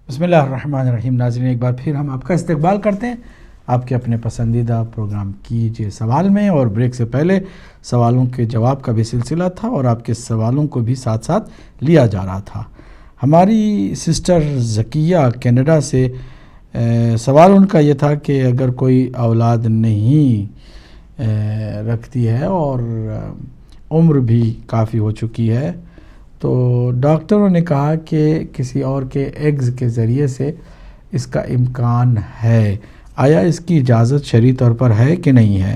بسم اللہ الرحمن الرحیم. ناظرین، ایک بار پھر ہم آپ کا استقبال کرتے ہیں آپ کے اپنے پسندیدہ پروگرام کیجئے سوال میں. اور بریک سے پہلے سوالوں کے جواب کا بھی سلسلہ تھا اور آپ کے سوالوں کو بھی ساتھ ساتھ لیا جا رہا تھا. ہماری سسٹر ذکیہ کینیڈا سے سوال ان کا یہ تھا کہ اگر کوئی اولاد نہیں رکھتی ہے اور عمر بھی کافی ہو چکی ہے تو ڈاکٹروں نے کہا کہ کسی اور کے ایگز کے ذریعے سے اس کا امکان ہے، آیا اس کی اجازت شرعی طور پر ہے کہ نہیں ہے؟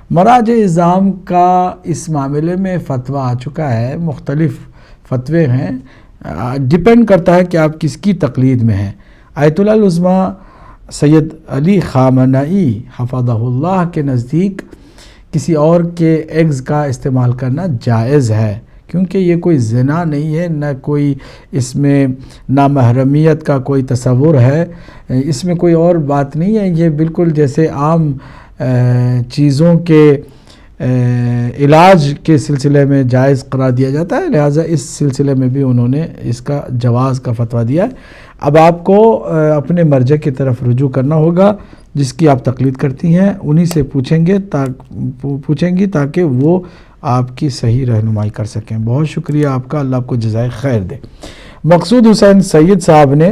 مراجع اعظام کا اس معاملے میں فتویٰ آ چکا ہے. مختلف فتوے ہیں، ڈیپینڈ کرتا ہے کہ آپ کس کی تقلید میں ہیں. آیت اللہ العظمیٰ سید علی خامنئی حفظہ اللہ کے نزدیک کسی اور کے ایگز کا استعمال کرنا جائز ہے، کیونکہ یہ کوئی زنا نہیں ہے، نہ کوئی اس میں نامحرمیت کا کوئی تصور ہے، اس میں کوئی اور بات نہیں ہے. یہ بالکل جیسے عام چیزوں کے علاج کے سلسلے میں جائز قرار دیا جاتا ہے، لہٰذا اس سلسلے میں بھی انہوں نے اس کا جواز کا فتویٰ دیا ہے. اب آپ کو اپنے مرجع کی طرف رجوع کرنا ہوگا، جس کی آپ تقلید کرتی ہیں انہی سے پوچھیں گی تاکہ وہ آپ کی صحیح رہنمائی کر سکیں. بہت شکریہ آپ کا، اللہ آپ کو جزائے خیر دے. مقصود حسین سید صاحب نے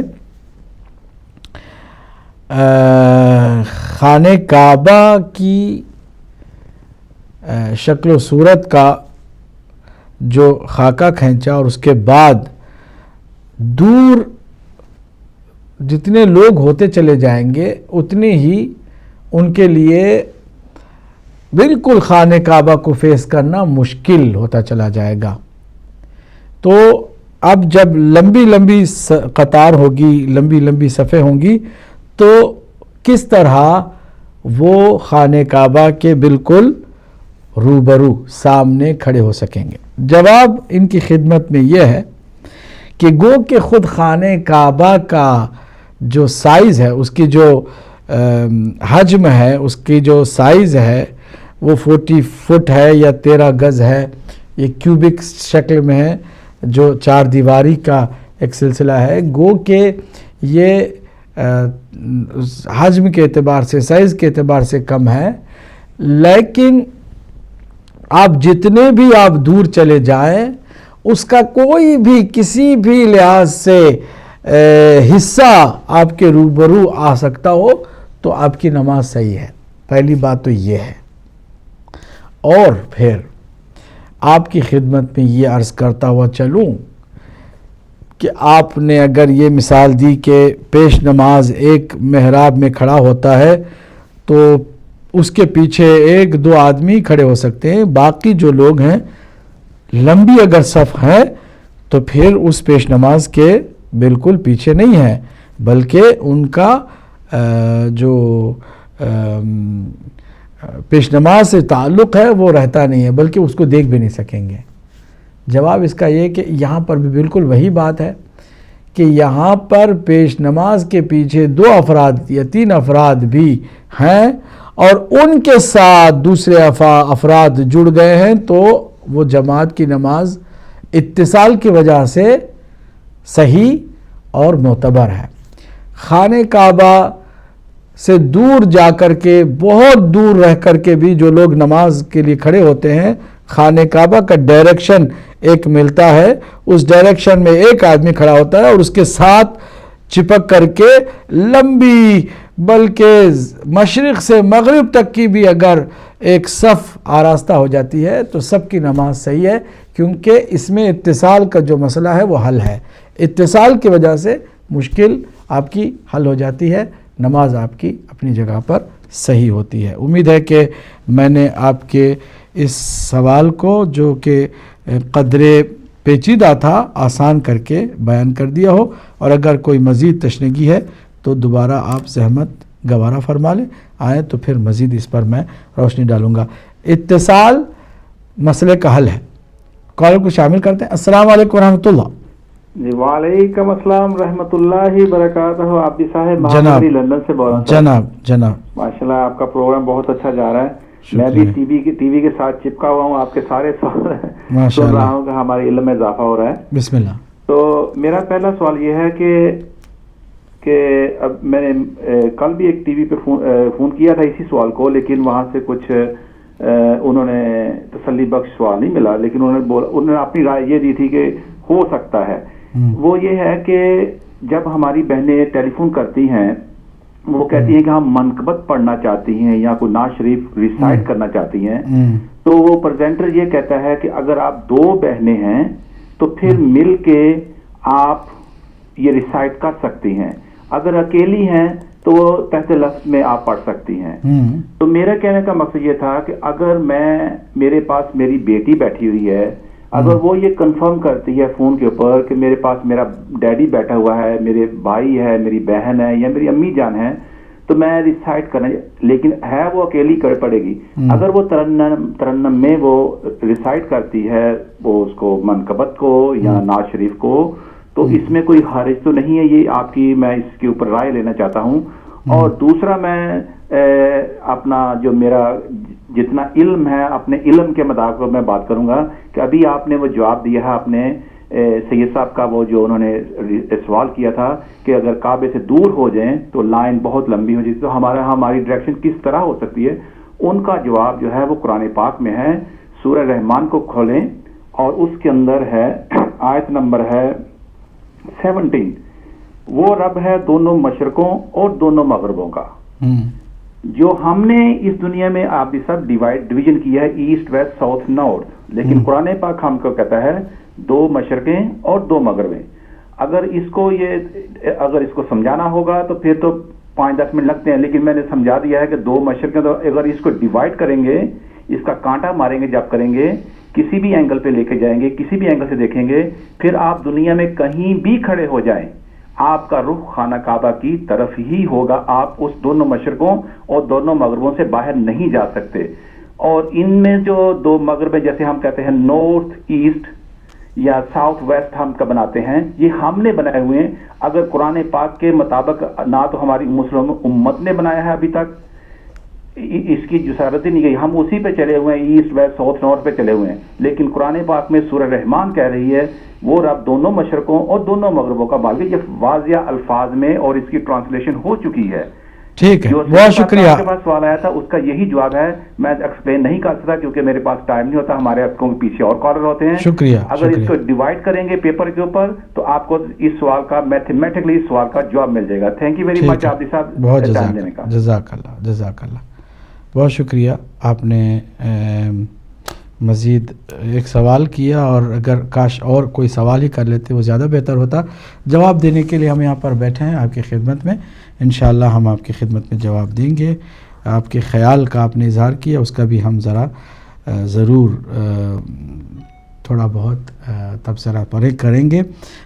خانہ کعبہ کی شکل و صورت کا جو خاکہ کھینچا اور اس کے بعد دور جتنے لوگ ہوتے چلے جائیں گے اتنے ہی ان کے لیے بالکل خانہ کعبہ کو فیس کرنا مشکل ہوتا چلا جائے گا. تو اب جب لمبی لمبی قطار ہوگی، لمبی لمبی صفیں ہوں گی، تو کس طرح وہ خانہ کعبہ کے بالکل روبرو سامنے کھڑے ہو سکیں گے؟ جواب ان کی خدمت میں یہ ہے کہ گو کہ خود خانہ کعبہ کا جو سائز ہے، اس کی جو حجم ہے، اس کی جو سائز ہے وہ 40 فٹ ہے یا 13 گز ہے. یہ کیوبک شکل میں ہے، جو 4 دیواری کا ایک سلسلہ ہے. گو کہ یہ حجم کے اعتبار سے، سائز کے اعتبار سے کم ہے، لیکن آپ جتنے بھی آپ دور چلے جائیں اس کا کوئی بھی کسی بھی لحاظ سے حصہ آپ کے روبرو آ سکتا ہو تو آپ کی نماز صحیح ہے. پہلی بات تو یہ ہے. اور پھر آپ کی خدمت میں یہ عرض کرتا ہوا چلوں کہ آپ نے اگر یہ مثال دی کہ پیش نماز ایک محراب میں کھڑا ہوتا ہے تو اس کے پیچھے 1-2 آدمی کھڑے ہو سکتے ہیں، باقی جو لوگ ہیں لمبی اگر صف ہے تو پھر اس پیش نماز کے بالکل پیچھے نہیں ہے، بلکہ ان کا جو پیش نماز سے تعلق ہے وہ رہتا نہیں ہے، بلکہ اس کو دیکھ بھی نہیں سکیں گے. جواب اس کا یہ کہ یہاں پر بھی بالکل وہی بات ہے کہ یہاں پر پیش نماز کے پیچھے 2 افراد یا 3 افراد بھی ہیں اور ان کے ساتھ دوسرے افراد جڑ گئے ہیں تو وہ جماعت کی نماز اتصال کی وجہ سے صحیح اور معتبر ہے. خانہ کعبہ سے دور جا کر کے، بہت دور رہ کر کے بھی جو لوگ نماز کے لیے کھڑے ہوتے ہیں، خانہ کعبہ کا ڈائریکشن ایک ملتا ہے، اس ڈائریکشن میں ایک آدمی کھڑا ہوتا ہے اور اس کے ساتھ چپک کر کے لمبی، بلکہ مشرق سے مغرب تک کی بھی اگر ایک صف آراستہ ہو جاتی ہے تو سب کی نماز صحیح ہے، کیونکہ اس میں اتصال کا جو مسئلہ ہے وہ حل ہے. اتصال کی وجہ سے مشکل آپ کی حل ہو جاتی ہے، نماز آپ کی اپنی جگہ پر صحیح ہوتی ہے. امید ہے کہ میں نے آپ کے اس سوال کو، جو کہ قدرے پیچیدہ تھا، آسان کر کے بیان کر دیا ہو. اور اگر کوئی مزید تشنگی ہے تو دوبارہ آپ زحمت گوارہ فرما لیں، آئیں تو پھر مزید اس پر میں روشنی ڈالوں گا. اتصال مسئلے کا حل ہے. کالر کو شامل کرتے ہیں. السلام علیکم ورحمۃ اللہ. جی وعلیکم السلام رحمۃ اللہ وبرکاتہ. عابدی صاحب محمد لندن سے بول رہا ہوں. جناب ماشاءاللہ آپ کا پروگرام بہت اچھا جا رہا ہے. میں بھی ٹی وی کے ساتھ چپکا ہوا ہوں، آپ کے سارے سوال سن رہا ہوں کہ ہمارے علم میں اضافہ ہو رہا ہے. بسم اللہ. تو میرا پہلا سوال یہ ہے کہ کہ اب میں نے کل بھی ایک ٹی وی پہ فون کیا تھا اسی سوال کو، لیکن وہاں سے کچھ انہوں نے تسلی بخش سوال نہیں ملا، لیکن انہوں نے اپنی رائے یہ دی تھی کہ ہو سکتا ہے۔ وہ یہ ہے کہ جب ہماری بہنیں ٹیلی فون کرتی ہیں، وہ کہتی ہیں کہ ہم منقبت پڑھنا چاہتی ہیں یا کوئی نعت شریف ریسائٹ کرنا چاہتی ہیں، تو وہ پریزنٹر یہ کہتا ہے کہ اگر آپ 2 بہنیں ہیں تو پھر مل کے آپ یہ ریسائٹ کر سکتی ہیں، اگر اکیلی ہیں تو وہ تحت لفظ میں آپ پڑھ سکتی ہیں۔ تو میرا کہنے کا مقصد یہ تھا کہ اگر میرے پاس میری بیٹی بیٹھی ہوئی ہے، اگر وہ یہ کنفرم کرتی ہے فون کے اوپر کہ میرے پاس میرا ڈیڈی بیٹھا ہوا ہے، میرے بھائی ہے، میری بہن ہے یا میری امی جان ہے، تو میں ریسائٹ کرنا، لیکن ہے وہ اکیلی کر پڑے گی۔ اگر وہ ترنم میں وہ ریسائٹ کرتی ہے وہ اس کو منقبت کو یا نعت شریف کو، تو اس میں کوئی حرج تو نہیں ہے۔ یہ آپ کی میں اس کے اوپر رائے لینا چاہتا ہوں۔ اور دوسرا میں اپنا جو میرا جتنا علم ہے اپنے علم کے مطابق میں بات کروں گا کہ ابھی آپ نے وہ جواب دیا ہے اپنے سید صاحب کا، وہ جو انہوں نے سوال کیا تھا کہ اگر کعبے سے دور ہو جائیں تو لائن بہت لمبی ہو جائے تو ہماری ڈائریکشن کس طرح ہو سکتی ہے، ان کا جواب جو ہے وہ قرآن پاک میں ہے۔ سورہ رحمان کو کھولیں اور اس کے اندر ہے آیت نمبر ہے 17، وہ رب ہے دونوں مشرقوں اور دونوں مغربوں کا۔ جو ہم نے اس دنیا میں آپ بھی سب ڈویژن کیا ہے ایسٹ ویسٹ ساؤتھ نارتھ، لیکن قرآن پاک ہم کو کہتا ہے 2 مشرقیں اور 2 مغربیں۔ اگر اس کو سمجھانا ہوگا تو پھر تو 5-10 منٹ لگتے ہیں، لیکن میں نے سمجھا دیا ہے کہ 2 مشرقیں، تو اگر اس کو ڈیوائڈ کریں گے، اس کا کانٹا ماریں گے، جب کریں گے کسی بھی اینگل پہ لے کے جائیں گے، کسی بھی اینگل سے دیکھیں گے، پھر آپ دنیا میں کہیں بھی کھڑے ہو جائیں، آپ کا رخ خانہ کعبہ کی طرف ہی ہوگا۔ آپ اس دونوں مشرقوں اور دونوں مغربوں سے باہر نہیں جا سکتے۔ اور ان میں جو 2 مغربیں جیسے ہم کہتے ہیں نارتھ ایسٹ یا ساؤتھ ویسٹ ہم کا بناتے ہیں، یہ ہم نے بنائے ہوئے ہیں۔ اگر قرآن پاک کے مطابق نہ تو ہماری مسلم امت نے بنایا ہے ابھی تک، اس کی جسارت ہی نہیں گئی، ہم اسی پہ چلے ہوئے ہیں، ایسٹ ویسٹ ساؤتھ نارتھ پہ چلے ہوئے ہیں۔ لیکن قرآن پاک میں سورہ رحمان کہہ رہی ہے وہ رب دونوں مشرقوں اور دونوں مغربوں کا مالک، یہ واضح الفاظ میں اور اس کی ٹرانسلیشن ہو چکی ہے۔ ٹھیک ہے، بہت شکریہ۔ آپ کے پاس سوال آیا تھا اس کا یہی جواب ہے، میں ایکسپلین نہیں کر سکتا کیونکہ میرے پاس ٹائم نہیں ہوتا، ہمارے آپ کو پیچھے اور کالر ہوتے ہیں۔ شکریہ۔ اگر اس کو ڈیوائڈ کریں گے پیپر کے اوپر تو آپ کو اس سوال کا میتھمیٹکلی اس سوال کا جواب مل جائے گا۔ Thank you very much Abidi صاحب، بہت ٹائم دینے کا۔ جزاک اللہ، بہت شکریہ۔ آپ نے مزید ایک سوال کیا، اور اگر کاش اور کوئی سوال ہی کر لیتے وہ زیادہ بہتر ہوتا۔ جواب دینے کے لیے ہم یہاں پر بیٹھے ہیں آپ کی خدمت میں، انشاءاللہ ہم آپ کی خدمت میں جواب دیں گے۔ آپ کے خیال کا آپ نے اظہار کیا، اس کا بھی ہم ضرور تھوڑا بہت تبصرہ کریں گے۔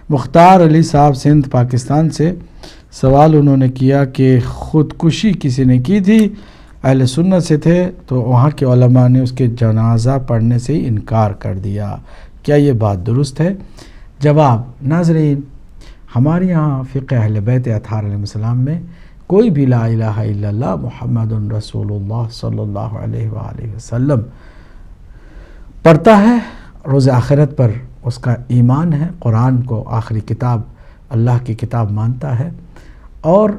مختار علی صاحب سندھ پاکستان سے سوال انہوں نے کیا کہ خودکشی کسی نے کی تھی، اہل سنت سے تھے، تو وہاں کے علماء نے اس کے جنازہ پڑھنے سے ہی انکار کر دیا، کیا یہ بات درست ہے؟ جواب، ناظرین، ہمارے یہاں فقہ اہل بیت اطہار علیہ السلام میں کوئی بھی لا الہ الا اللہ محمد رسول اللہ صلی اللہ علیہ وآلہ وسلم پڑھتا ہے، روز آخرت پر اس کا ایمان ہے، قرآن کو آخری کتاب اللہ کی کتاب مانتا ہے، اور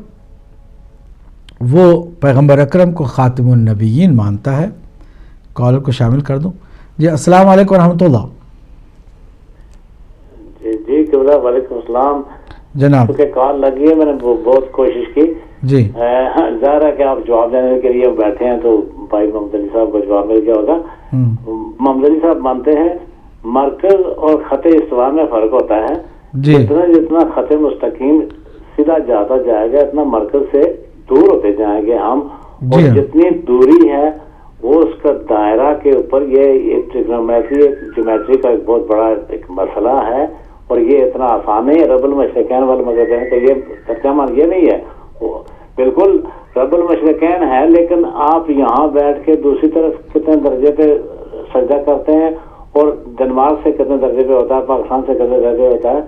وہ پیغمبر اکرم کو خاتم النبیین مانتا ہے۔ کالر کو شامل کر دوں۔ جی السلام علیکم ورحمۃ اللہ۔ جی وعلیکم السلام جناب، کیونکہ کال لگی ہے، میں نے بہت کوشش کی۔ جی ظاہر ہے کہ آپ جواب دینے کے لیے بیٹھے ہیں تو بھائی محمد علی صاحب کو جواب مل گیا ہوگا۔ محمد علی صاحب مانتے ہیں مرکز اور خط استوا میں فرق ہوتا ہے، جی، جتنا خط مستقیم سیدھا جاتا جائے گا اتنا مرکز سے دور ہوتے جائیں گے ہم، اور جتنی دوری ہے وہ اس کا دائرہ کے اوپر، یہ جیومیٹری کا ایک بہت بڑا ایک مسئلہ ہے، اور یہ اتنا آسان نہیں ہے۔ رب المشرقین والمغربین تو یہ ترجمہ یہ نہیں ہے، بالکل رب المشرقین ہے، لیکن آپ یہاں بیٹھ کے دوسری طرف کتنے درجے پہ سجدہ کرتے ہیں، اور ڈنمارک سے کتنے درجے پہ ہوتا ہے، پاکستان سے کتنے درجے ہوتا ہے،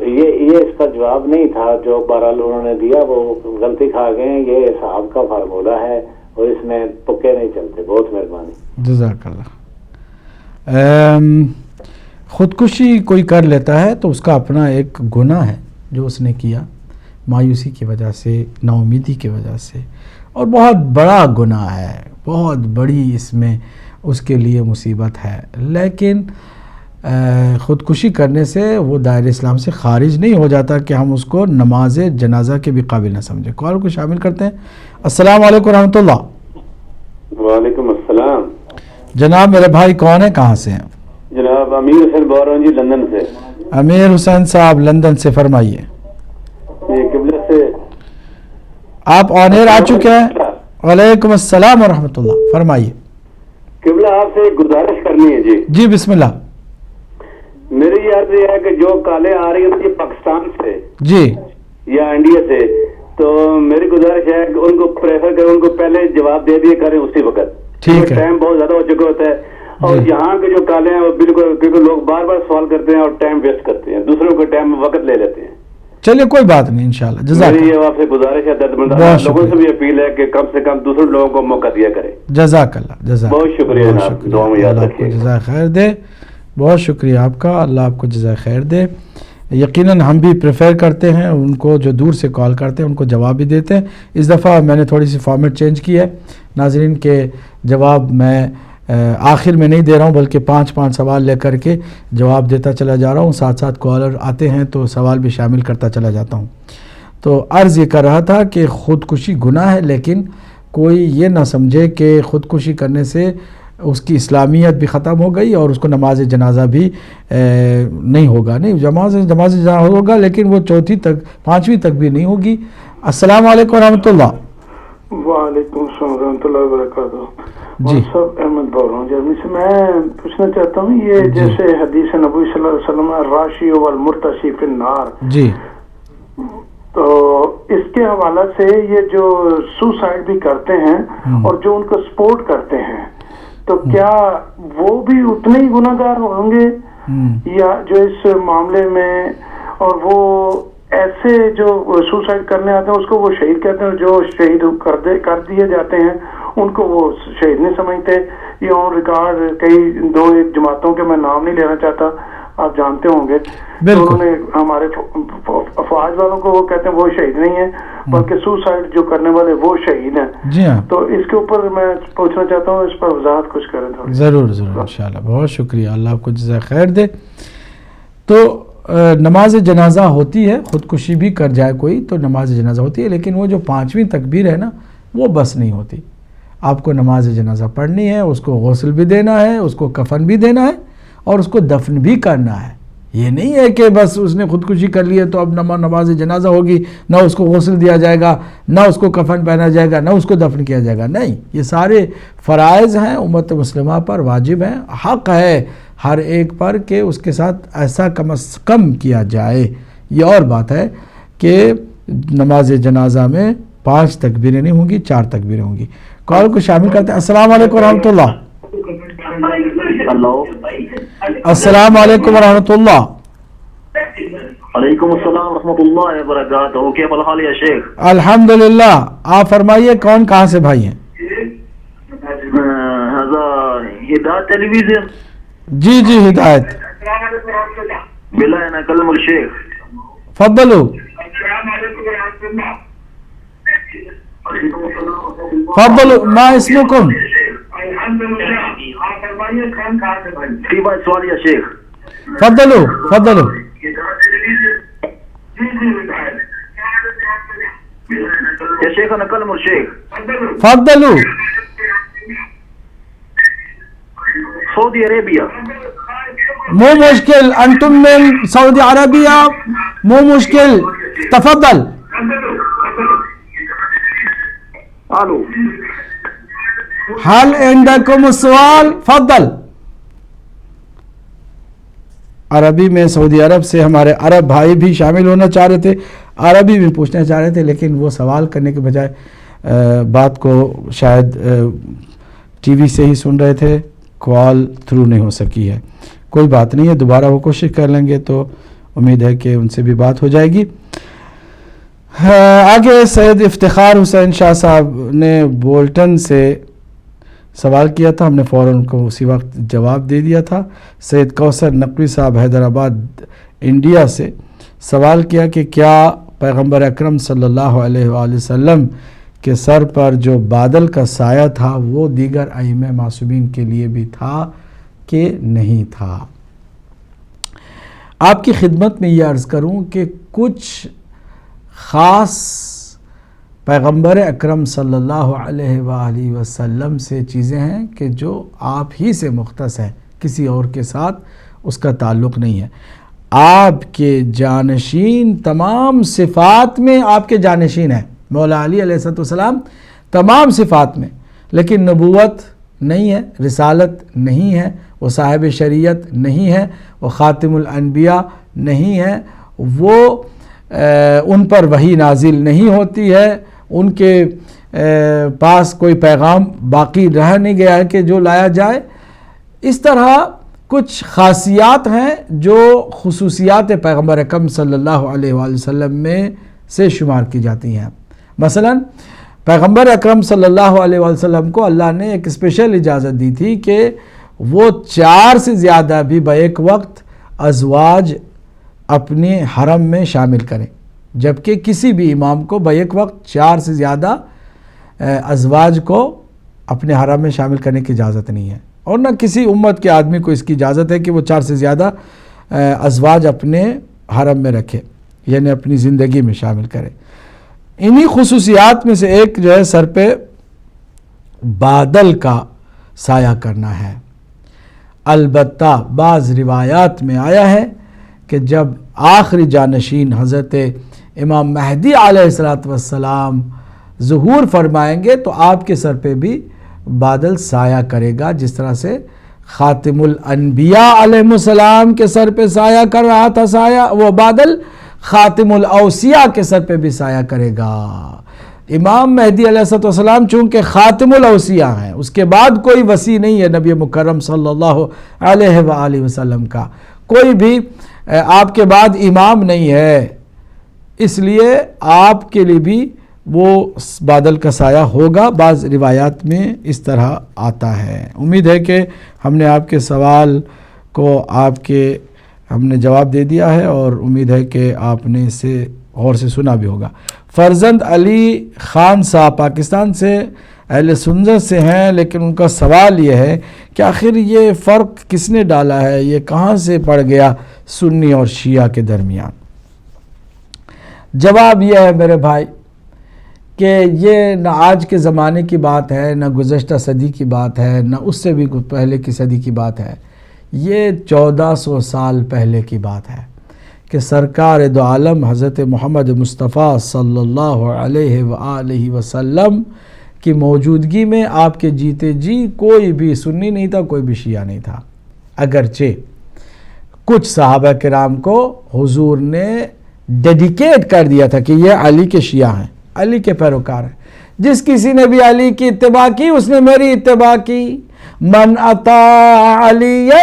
یہ اس کا جواب نہیں تھا جو بہرحال انہوں نے دیا، وہ غلطی کھا گئے ہیں۔ یہ صاحب کا فارمولہ ہے اور اس میں تکے نہیں چلتے۔ بہت مہربانی، جزاک اللہ۔ خودکشی کوئی کر لیتا ہے تو اس کا اپنا ایک گناہ ہے جو اس نے کیا، مایوسی کی وجہ سے، نا امیدی کی وجہ سے، اور بہت بڑا گناہ ہے، بہت بڑی اس میں اس کے لیے مصیبت ہے، لیکن خودکشی کرنے سے وہ دائرہ اسلام سے خارج نہیں ہو جاتا کہ ہم اس کو نماز جنازہ کے بھی قابل نہ سمجھیں۔ کال کو شامل کرتے ہیں۔ السلام علیکم ورحمۃ اللہ۔ وعلیکم السلام جناب میرے بھائی کون ہیں، کہاں سے ہیں؟ جناب امیر حسین بول رہا ہوں جی، لندن سے۔ امیر حسین صاحب لندن سے، فرمائیے۔ یہ قبلہ سے آپ آن ایئر آ چکے ہیں۔ وعلیکم السلام ورحمۃ اللہ، فرمائیے۔ قبلہ آپ سے ایک گزارش کرنی ہے جی۔ جی بسم اللہ۔ میری یاد یہ ہے کہ جو کالیں آ رہی ہیں پاکستان سے جی یا انڈیا سے، تو میری گزارش ہے کہ ان کو پریفر کریں، ان کو پہلے جواب دے دیے کریں اسی وقت، ٹھیک ہے۔ ٹائم بہت زیادہ ہو چکا ہوتا ہے، اور جی۔ یہاں کے جو کالیں ہیں وہ بالکل، کیونکہ لوگ بار بار سوال کرتے ہیں اور ٹائم ویسٹ کرتے ہیں، دوسروں کے ٹائم وقت لے لیتے ہیں۔ چلیے کوئی بات نہیں، انشاءاللہ، جزاک میری اللہ۔ یہ آپ سے گزارش ہے، درد مند بہت لوگوں سے شکریہ۔ بھی اپیل ہے کہ کم سے کم دوسرے لوگوں کو موقع دیا کریں۔ جزاک اللہ، جزاک بہت اللہ، شکریہ بہت جناب، شکریہ۔ دعا میں یاد اللہ آپ کو رکھیے۔ جزائے خیر دے، بہت شکریہ آپ کا، اللہ آپ کو جزائے خیر دے۔ یقیناً ہم بھی پریفر کرتے ہیں ان کو جو دور سے کال کرتے ہیں ان کو جواب بھی دیتے ہیں۔ اس دفعہ میں نے تھوڑی سی فارمیٹ چینج کی ہے ناظرین کے جواب میں آخر میں نہیں دے رہا ہوں، بلکہ 5 سوال لے کر کے جواب دیتا چلا جا رہا ہوں، ساتھ ساتھ کالر آتے ہیں تو سوال بھی شامل کرتا چلا جاتا ہوں۔ تو عرض یہ کر رہا تھا کہ خودکشی گناہ ہے، لیکن کوئی یہ نہ سمجھے کہ خودکشی کرنے سے اس کی اسلامیت بھی ختم ہو گئی اور اس کو نماز جنازہ بھی نہیں ہوگا، نہیں، نماز جنازہ ہوگا لیکن وہ 4 تک 5ویں تک بھی نہیں ہوگی۔ السلام علیکم ورحمۃ اللہ۔ وعلیکم السلام ورحمۃ اللہ وبرکاتہ۔ جی صاحب احمد بول رہا ہوں جرمنی سے۔ میں پوچھنا چاہتا ہوں، یہ جیسے حدیث نبوی صلی اللہ علیہ وسلم الراشی والمرتشی فی النار، جی، تو اس کے حوالہ سے یہ جو سوسائڈ بھی کرتے ہیں اور جو ان کو سپورٹ کرتے ہیں، تو کیا وہ بھی اتنے ہی گناہ گار ہوں گے یا جو اس معاملے میں، اور وہ ایسے جو سوسائڈ کرنے آتے ہیں اس کو وہ شہید کہتے ہیں، جو شہید کر دیے جاتے ہیں ان کو وہ شہید نہیں سمجھتے؟ یہ آن ریکارڈ کئی 2-1 جماعتوں کے میں نام نہیں لینا چاہتا، آپ جانتے ہوں گے، تو انہوں نے ہمارے افواج والوں کو وہ کہتے ہیں وہ شہید نہیں ہیں بلکہ سوسائڈ جو کرنے والے وہ شہید ہیں۔ جی ہاں، تو اس کے اوپر میں پوچھنا چاہتا ہوں، اس پر وضاحت کچھ کریں تھوڑی۔ ضرور ضرور انشاءاللہ، بہت شکریہ، اللہ آپ کو جزائے خیر دے۔ تو نماز جنازہ ہوتی ہے، خودکشی بھی کر جائے کوئی تو نماز جنازہ ہوتی ہے، لیکن وہ جو 5ویں تکبیر ہے نا وہ بس نہیں ہوتی۔ آپ کو نماز جنازہ پڑھنی ہے، اس کو غسل بھی دینا ہے، اس کو کفن بھی دینا ہے اور اس کو دفن بھی کرنا ہے۔ یہ نہیں ہے کہ بس اس نے خودکشی کر لی ہے تو اب نماز جنازہ ہوگی، نہ اس کو غسل دیا جائے گا، نہ اس کو کفن پہنا جائے گا، نہ اس کو دفن کیا جائے گا، نہیں، یہ سارے فرائض ہیں امت مسلمہ پر، واجب ہیں، حق ہے ہر ایک پر کہ اس کے ساتھ ایسا کم از کم کیا جائے۔ یہ اور بات ہے کہ نماز جنازہ میں 5 تکبیریں نہیں ہوں گی، 4 تکبیریں ہوں گی۔ کال کو شامل کرتے ہیں۔ السلام علیکم ورحمۃ اللہ۔ ہلو، السلام علیکم ورحمۃ اللہ۔ وعلیکم السلام ورحمۃ اللہ وبرکاتہ۔ کیا حال ہے شیخ؟ الحمدللہ، آپ فرمائیے کون کہاں سے بھائی ہیں؟ ہدایت ٹیلی ویژن۔ جی جی ہدایت، بلا انا کلم الشیخ۔ فضلوا فضلوا، ما اسمكم؟ کی بات سوال یا شیخ؟ فضلوا فضلوا۔ یا شیخ انا کلم الشیخ۔ فضلوا، سعودی عربیہ۔ مو مشکل، انتم من سعودی عربیہ، مو مشکل، تفضل۔ الو، هل عندكم السؤال؟ فضل۔ عربی میں سعودی عرب سے ہمارے عرب بھائی بھی شامل ہونا چاہ رہے تھے، عربی بھی پوچھنا چاہ رہے تھے، لیکن وہ سوال کرنے کے بجائے بات کو شاید ٹی وی سے ہی سن رہے تھے، کال تھرو نہیں ہو سکی ہے۔ کوئی بات نہیں ہے، دوبارہ وہ کوشش کر لیں گے تو امید ہے کہ ان سے بھی بات ہو جائے گی۔ آگے سید افتخار حسین شاہ صاحب نے بولٹن سے سوال کیا تھا، ہم نے فوراً کو اسی وقت جواب دے دیا تھا۔ سید کوثر نقوی صاحب حیدرآباد انڈیا سے سوال کیا کہ کیا پیغمبر اکرم صلی اللہ علیہ وآلہ وسلم کے سر پر جو بادل کا سایہ تھا وہ دیگر ائمہ معصومین کے لیے بھی تھا کہ نہیں تھا؟ آپ کی خدمت میں یہ عرض کروں کہ کچھ خاص پیغمبر اکرم صلی اللہ علیہ وآلہ وسلم سے چیزیں ہیں کہ جو آپ ہی سے مختص ہیں، کسی اور کے ساتھ اس کا تعلق نہیں ہے۔ آپ کے جانشین تمام صفات میں آپ کے جانشین ہیں، مولا علی علیہ السلام تمام صفات میں، لیکن نبوت نہیں ہے، رسالت نہیں ہے، وہ صاحب شریعت نہیں ہے، وہ خاتم الانبیاء نہیں ہے، وہ ان پر وحی نازل نہیں ہوتی ہے، ان کے پاس کوئی پیغام باقی رہ نہیں گیا ہے کہ جو لایا جائے۔ اس طرح کچھ خاصیات ہیں جو خصوصیات پیغمبر اکرم صلی اللہ علیہ وآلہ وسلم میں سے شمار کی جاتی ہیں۔ مثلا پیغمبر اکرم صلی اللہ علیہ وآلہ وسلم کو اللہ نے ایک اسپیشل اجازت دی تھی کہ وہ 4 سے زیادہ بھی بیک وقت ازواج اپنے حرم میں شامل کریں، جبکہ کسی بھی امام کو بیک وقت 4 سے زیادہ ازواج کو اپنے حرم میں شامل کرنے کی اجازت نہیں ہے، اور نہ کسی امت کے آدمی کو اس کی اجازت ہے کہ وہ 4 سے زیادہ ازواج اپنے حرم میں رکھے، یعنی اپنی زندگی میں شامل کرے۔ انہی خصوصیات میں سے ایک جو ہے سر پہ بادل کا سایہ کرنا ہے۔ البتہ بعض روایات میں آیا ہے کہ جب آخری جانشین حضرت امام مہدی علیہ السلام ظہور فرمائیں گے تو آپ کے سر پہ بھی بادل سایہ کرے گا، جس طرح سے خاتم الانبیاء علیہ السلام کے سر پہ سایہ کر رہا تھا سایہ، وہ بادل خاتم الاوصیاء کے سر پہ بھی سایہ کرے گا۔ امام مہدی علیہ السلام چونکہ خاتم الاوصیاء ہیں، اس کے بعد کوئی وصی نہیں ہے نبی مکرم صلی اللہ علیہ وآلہ وسلم کا، کوئی بھی آپ کے بعد امام نہیں ہے، اس لیے آپ کے لیے بھی وہ بادل کا سایہ ہوگا۔ بعض روایات میں اس طرح آتا ہے۔ امید ہے کہ ہم نے آپ کے سوال کو ہم نے جواب دے دیا ہے، اور امید ہے کہ آپ نے اسے غور سے سنا بھی ہوگا۔ فرزند علی خان صاحب پاکستان سے اہل سنت سے ہیں، لیکن ان کا سوال یہ ہے کہ آخر یہ فرق کس نے ڈالا ہے، یہ کہاں سے پڑ گیا سنی اور شیعہ کے درمیان؟ جواب یہ ہے میرے بھائی کہ یہ نہ آج کے زمانے کی بات ہے، نہ گزشتہ صدی کی بات ہے، نہ اس سے بھی پہلے کی صدی کی بات ہے، یہ 1400 سال پہلے کی بات ہے کہ سرکار دو عالم حضرت محمد مصطفیٰ صلی اللہ علیہ وآلہ وسلم کی موجودگی میں آپ کے جیتے جی کوئی بھی سنی نہیں تھا، کوئی بھی شیعہ نہیں تھا، اگرچہ کچھ صحابہ کرام کو حضور نے ڈیڈیکیٹ کر دیا تھا کہ یہ علی کے شیعہ ہیں، علی کے پیروکار ہیں، جس کسی نے بھی علی کی اتباع کی اس نے میری اتباع کی، من اطاع علیا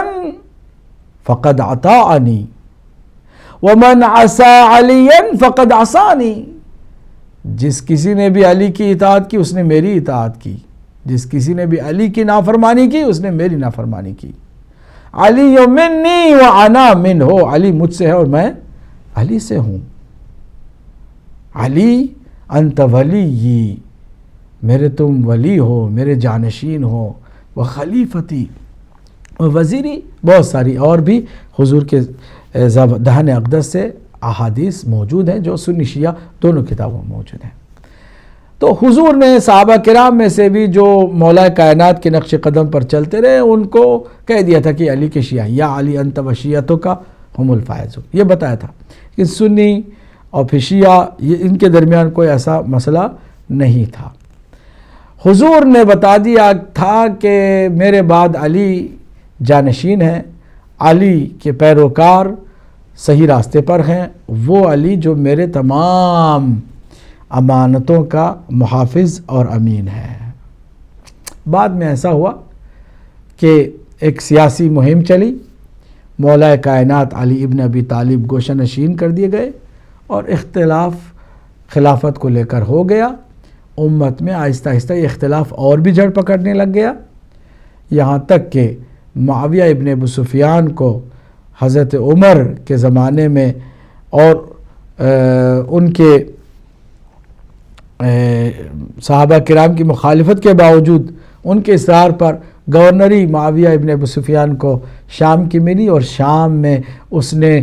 فقد اطاعنی ومن عصى علیا فقد عصانی، جس کسی نے بھی علی کی اطاعت کی اس نے میری اطاعت کی، جس کسی نے بھی علی کی نافرمانی کی اس نے میری نافرمانی کی۔ علی منی وانا منہ، علی مجھ سے ہے اور میں علی سے ہوں۔ علی انت ولی، میرے تم ولی ہو، میرے جانشین ہو، وہ خلیفتی و وزیری، بہت ساری اور بھی حضور کے دہن اقدس سے احادیث موجود ہیں جو سنی شیعہ دونوں کتابوں میں موجود ہیں۔ تو حضور نے صحابہ کرام میں سے بھی جو مولا کائنات کے نقش قدم پر چلتے رہے ان کو کہہ دیا تھا کہ علی کے شیعہ، یا علی انت و شیعتک ہم الفائزون، یہ بتایا تھا کہ سنی اور پھر شیعہ ان کے درمیان کوئی ایسا مسئلہ نہیں تھا۔ حضور نے بتا دیا تھا کہ میرے بعد علی جانشین ہیں، علی کے پیروکار صحیح راستے پر ہیں، وہ علی جو میرے تمام امانتوں کا محافظ اور امین ہے۔ بعد میں ایسا ہوا کہ ایک سیاسی مہم چلی، مولا کائنات علی ابن ابی طالب گوشہ نشین کر دیے گئے، اور اختلاف خلافت کو لے کر ہو گیا۔ امت میں آہستہ آہستہ یہ اختلاف اور بھی جڑ پکڑنے لگ گیا، یہاں تک کہ معاویہ ابن ابو سفیان کو حضرت عمر کے زمانے میں اور ان کے صحابہ کرام کی مخالفت کے باوجود ان کے اصرار پر گورنری معاویہ ابن ابو سفیان کو شام کی ملی، اور شام میں اس نے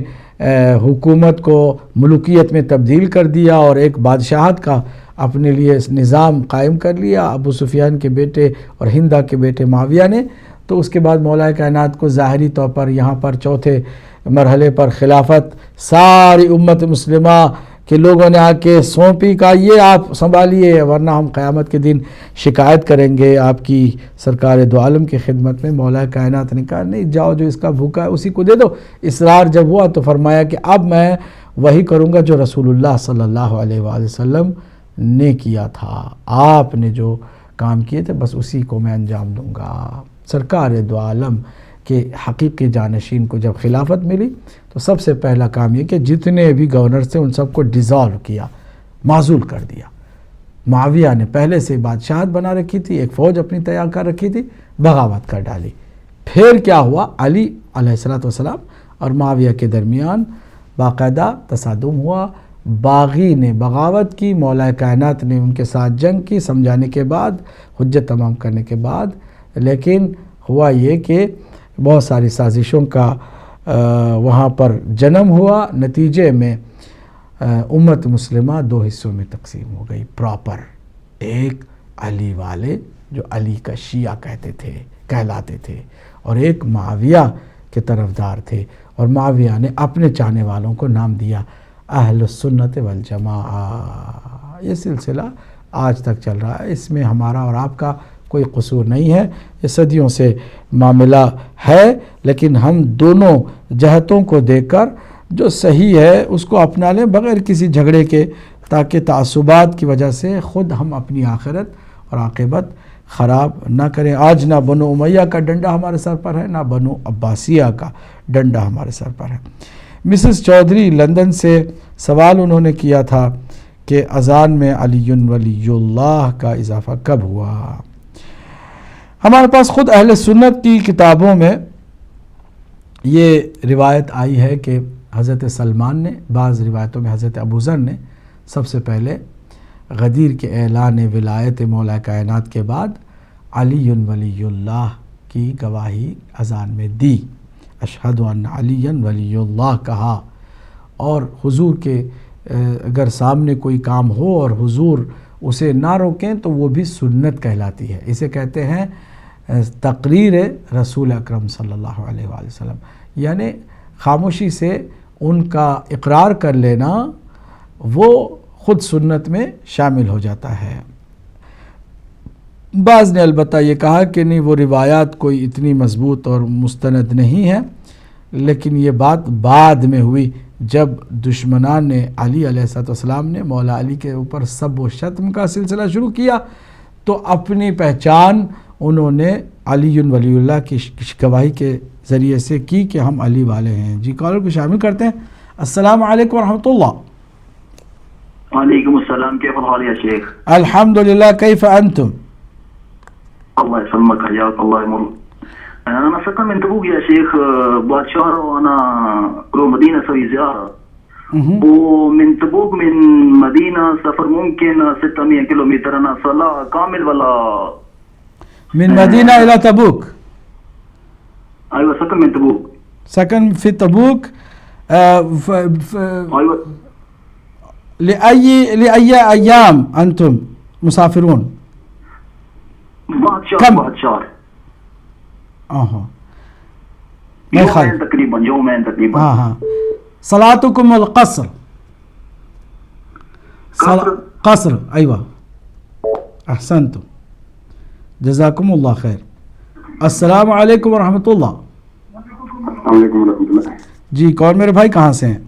حکومت کو ملوکیت میں تبدیل کر دیا اور ایک بادشاہت کا اپنے لیے نظام قائم کر لیا ابو سفیان کے بیٹے اور ہندا کے بیٹے معاویہ نے۔ تو اس کے بعد مولا کائنات کو ظاہری طور پر یہاں پر چوتھے مرحلے پر خلافت ساری امت مسلمہ کہ لوگوں نے آ کے سونپی، کہا یہ آپ سنبھالیے ورنہ ہم قیامت کے دن شکایت کریں گے آپ کی سرکار دو عالم کی خدمت میں۔ مولا کائنات نے کہا نہیں، جاؤ جو اس کا بھوکا ہے اسی کو دے دو۔ اصرار جب ہوا تو فرمایا کہ اب میں وہی کروں گا جو رسول اللہ صلی اللہ علیہ وآلہ وسلم نے کیا تھا، آپ نے جو کام کیے تھے بس اسی کو میں انجام دوں گا۔ سرکار دو عالم کہ حقیقی جانشین کو جب خلافت ملی تو سب سے پہلا کام یہ کہ جتنے بھی گورنر تھے ان سب کو ڈیزالو کیا، معزول کر دیا۔ معاویہ نے پہلے سے بادشاہت بنا رکھی تھی، ایک فوج اپنی تیار کر رکھی تھی، بغاوت کر ڈالی۔ پھر کیا ہوا، علی علیہ السلام اور معاویہ کے درمیان باقاعدہ تصادم ہوا، باغی نے بغاوت کی، مولا کائنات نے ان کے ساتھ جنگ کی سمجھانے کے بعد، حجت تمام کرنے کے بعد، لیکن ہوا یہ کہ بہت ساری سازشوں کا وہاں پر جنم ہوا، نتیجے میں امت مسلمہ دو حصوں میں تقسیم ہو گئی پراپر۔ ایک علی والے جو علی کا شیعہ کہلاتے تھے، اور ایک معاویہ کے طرفدار تھے، اور معاویہ نے اپنے چاہنے والوں کو نام دیا اہل السنت والجماعہ۔ یہ سلسلہ آج تک چل رہا ہے، اس میں ہمارا اور آپ کا کوئی قصور نہیں ہے، یہ صدیوں سے معاملہ ہے، لیکن ہم دونوں جہتوں کو دیکھ کر جو صحیح ہے اس کو اپنا لیں بغیر کسی جھگڑے کے، تاکہ تعصبات کی وجہ سے خود ہم اپنی آخرت اور عاقبت خراب نہ کریں۔ آج نہ بنو امیہ کا ڈنڈا ہمارے سر پر ہے، نہ بنو عباسیہ کا ڈنڈا ہمارے سر پر ہے۔ مسز چودھری لندن سے سوال انہوں نے کیا تھا کہ اذان میں علی ولی اللہ کا اضافہ کب ہوا؟ ہمارے پاس خود اہل سنت کی کتابوں میں یہ روایت آئی ہے کہ حضرت سلمان نے، بعض روایتوں میں حضرت ابوذر نے سب سے پہلے غدیر کے اعلان ولایت مولا کائنات کے بعد علی ولی اللہ کی گواہی اذان میں دی، اشہد ان علی ولی اللہ کہا، اور حضور کے اگر سامنے کوئی کام ہو اور حضور اسے نہ روکیں تو وہ بھی سنت کہلاتی ہے۔ اسے کہتے ہیں تقریر رسول اکرم صلی اللہ علیہ وآلہ وسلم، یعنی خاموشی سے ان کا اقرار کر لینا وہ خود سنت میں شامل ہو جاتا ہے۔ بعض نے البتہ یہ کہا کہ نہیں، وہ روایات کوئی اتنی مضبوط اور مستند نہیں ہے، لیکن یہ بات بعد میں ہوئی جب دشمنان نے علی علیہ السلام نے مولا علی کے اوپر سب و شتم کا سلسلہ شروع کیا، تو اپنی پہچان انہوں نے علی ولی اللہ کی گواہی کے ذریعے سے کی کہ ہم علی والے ہیں۔ جی کالر کو شامل کرتے ہیں۔ السلام علیکم ورحمۃ اللہ۔ وعلیکم السلام، کیف الحال یا شیخ؟ الحمدللہ، کیف انتم؟ الله يسلمك، حياك الله يمر. انا ساكن من تبوك يا شيخ بعد شهر، وانا رو مدينه اسوي زياره، ومن تبوك من مدينه سفر ممكن 600 كيلومتر. انا صلاة كامل ولا من مدينة إلى تبوك؟ ايوه ساكن من تبوك. سكن في تبوك. ايوه. لأي أيام أنتم مسافرون؟ بعد شهر. كم؟ بعد شهر. يومين تقريبا، يومين تقريبا. صلاتكم القصر. قصر، أيوة، أحسنتم، جزاكم الله خير. السلام علیکم ورحمۃ اللہ۔ السلام علیکم ورحمۃ اللہ۔ جی کون میرے بھائی کہاں سے ہیں؟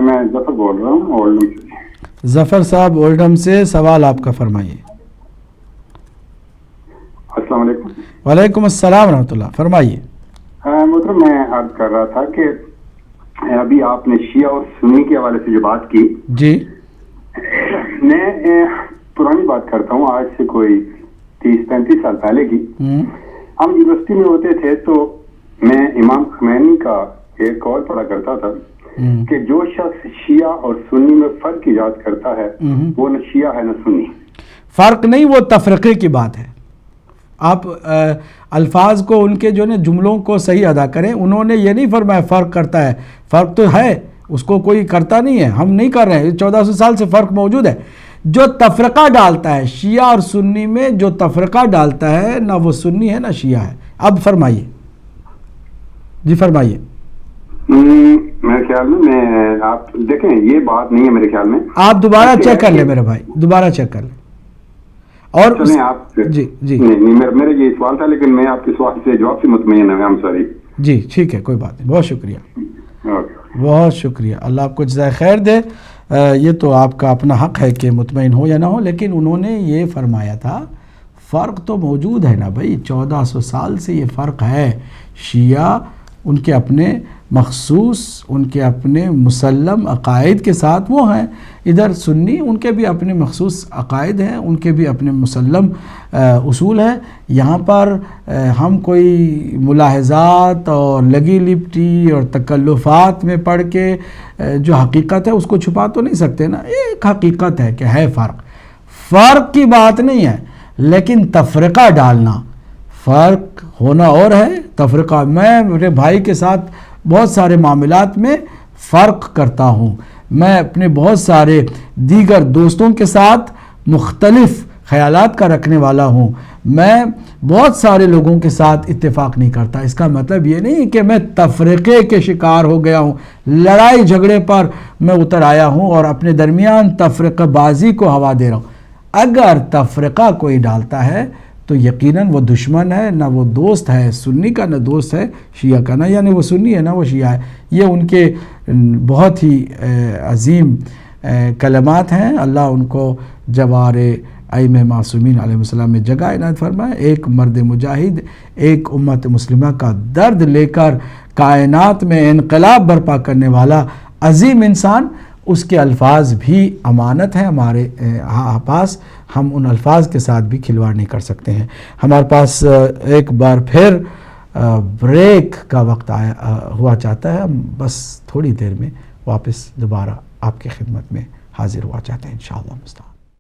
میں ظفر بول رہا ہوں اولڈم سے۔ ظفر صاحب اولڈم سے، سوال آپ کا فرمائیے۔ السلام علیکم۔ وعلیکم السلام ورحمۃ اللہ، فرمائیے۔ محترم میں عرض کر رہا تھا کہ ابھی آپ نے شیعہ اور سنی کے حوالے سے جو بات کی، جی میں پرانی بات کرتا ہوں، آج سے کوئی 30-35 سال پہلے کی۔ ہم یونیورسٹی میں ہوتے تھے تو میں امام خمینی کا ایک قول پڑھا کرتا تھا کہ جو شخص شیعہ اور سنی میں فرق ایجاد کرتا ہے وہ نہ شیعہ ہے نہ سنی. فرق نہیں، وہ تفرقے کی بات ہے. آپ الفاظ کو ان کے جو نا جملوں کو صحیح ادا کریں. انہوں نے یہ نہیں فرمایا فرق کرتا ہے، فرق تو ہے، اس کو کوئی کرتا نہیں ہے، ہم نہیں کر رہے ہیں. 1400 سال سے فرق موجود ہے. جو تفرقہ ڈالتا ہے شیعہ اور سنی میں، جو تفرقہ ڈالتا ہے نہ وہ سنی ہے نہ شیعہ ہے. اب فرمائیے، جی فرمائیے. میرے خیال میں آپ دیکھیں یہ بات نہیں ہے میرے خیال میں. آپ دوبارہ چیک کر لیں میرے بھائی، دوبارہ چیک کر لیں. اور آپ جی جی میرا یہ سوال تھا، لیکن میں آپ کے سوال سے جواب سے مطمئن ہوں. سوری. جی ٹھیک ہے، کوئی بات نہیں. بہت شکریہ، بہت شکریہ. اللہ آپ کو جزائے خیر دے. یہ تو آپ کا اپنا حق ہے کہ مطمئن ہو یا نہ ہو، لیکن انہوں نے یہ فرمایا تھا فرق تو موجود ہے نا بھائی. 1400 سال سے یہ فرق ہے. شیعہ ان کے اپنے مخصوص، ان کے اپنے مسلم عقائد کے ساتھ وہ ہیں. ادھر سنی ان کے بھی اپنے مخصوص عقائد ہیں، ان کے بھی اپنے مسلم اصول ہیں. یہاں پر ہم کوئی ملاحظات اور لگی لپٹی اور تکلفات میں پڑھ کے جو حقیقت ہے اس کو چھپا تو نہیں سکتے نا. ایک حقیقت ہے کہ ہے فرق کی بات نہیں ہے، لیکن تفرقہ ڈالنا، فرق ہونا اور ہے تفرقہ. میں میرے بھائی کے ساتھ بہت سارے معاملات میں فرق کرتا ہوں. میں اپنے بہت سارے دیگر دوستوں کے ساتھ مختلف خیالات کا رکھنے والا ہوں. میں بہت سارے لوگوں کے ساتھ اتفاق نہیں کرتا. اس کا مطلب یہ نہیں کہ میں تفرقے کے شکار ہو گیا ہوں، لڑائی جھگڑے پر میں اتر آیا ہوں اور اپنے درمیان تفرقہ بازی کو ہوا دے رہا ہوں. اگر تفرقہ کوئی ڈالتا ہے تو یقیناً وہ دشمن ہے، نہ وہ دوست ہے سنی کا، نہ دوست ہے شیعہ کا. نہ یعنی وہ سنی ہے نہ وہ شیعہ ہے. یہ ان کے بہت ہی عظیم کلمات ہیں. اللہ ان کو جوار ائمہ معصومین علیہ السلام میں جگہ عنایت فرمائے. ایک مرد مجاہد، ایک امت مسلمہ کا درد لے کر کائنات میں انقلاب برپا کرنے والا عظیم انسان. اس کے الفاظ بھی امانت ہیں ہمارے پاس. ہم ان الفاظ کے ساتھ بھی کھلواڑ نہیں کر سکتے ہیں. ہمارے پاس ایک بار پھر بریک کا وقت ہوا چاہتا ہے. ہم بس تھوڑی دیر میں واپس دوبارہ آپ کی خدمت میں حاضر ہوا چاہتے ہیں انشاءاللہ.